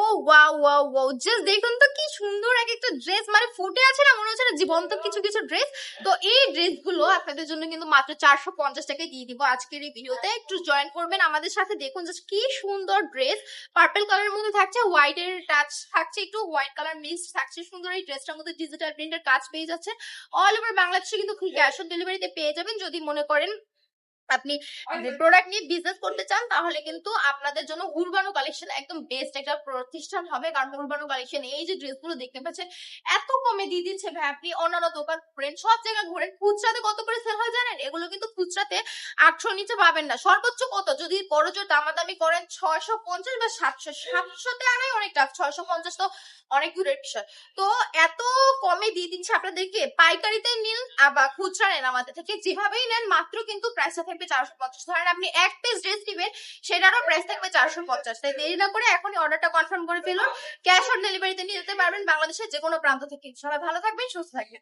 ও wow wow wow, just দেখুন তো কি সুন্দর এক একটা ড্রেস, মানে ফুটে আছে না, মনে হচ্ছে না জীবন্ত কিছু কিছু ড্রেস। তো এই ড্রেসগুলো আপনাদের জন্য কিন্তু মাত্র 450 টাকায় দিয়ে দিব আজকের এই ভিডিওতে। একটু জয়েন করবেন আমাদের সাথে, দেখুন জাস্ট কি সুন্দর ড্রেস। পার্পল কালারের মধ্যে থাকছে, হোয়াইট এর টাচ থাকছে, একটু হোয়াইট কালার মিক্স থাকছে সুন্দর। এই ড্রেসটার মধ্যে ডিজিটাল প্রিন্টের কাজ পেয়ে যাচ্ছে। অল ওভার বাংলাদেশে কিন্তু ক্যাশ অন ডেলিভারিতে পেয়ে যাবেন। যদি মনে করেন আপনি প্রোডাক্ট নিয়ে বিজনেস করতে চান, তাহলে কিন্তু আপনাদের জন্য উরবানো কালেকশন একদম বেস্ট একটা প্রতিষ্ঠান হবে। কারণ উরবানো কালেকশন এই যে ড্রেসগুলো দেখতে পাচ্ছেন এত কমে দিয়ে দিচ্ছে ভাই। আপনি অন্যান্য দোকান ঘুরেন, সব জায়গায় ঘুরেন, খুচরাতে কত করে সেল হয় জানেন? এগুলো কিন্তু খুচরাতে 800 নিচে পাবেন না। সর্বোচ্চ কত, যদি বড় জোর দামাদামি করেন 650 বা 700। 700তে আনাই অনেক টাফ, 650 তো অনেক দূরের বিষয়। তো এত কমে দিয়ে দিচ্ছে আপনাদেরকে। পাইকারিতে নিন বা খুচরা নেন আমাদের থেকে, যেভাবেই নেন মাত্র কিন্তু প্রাইসটা থাকবে 450। ধরেন আপনি এক পিস ড্রেস নেবেন, সেটারও প্রাইস থাকবে 450। তাই দেরি না করে এখনই অর্ডারটা কনফার্ম করে ফেলুন। ক্যাশ অন ডেলিভারিতে নিয়ে যেতে পারবেন বাংলাদেশের যে কোনো প্রান্ত থেকে। সবাই ভালো থাকবেন, সুস্থ থাকবেন।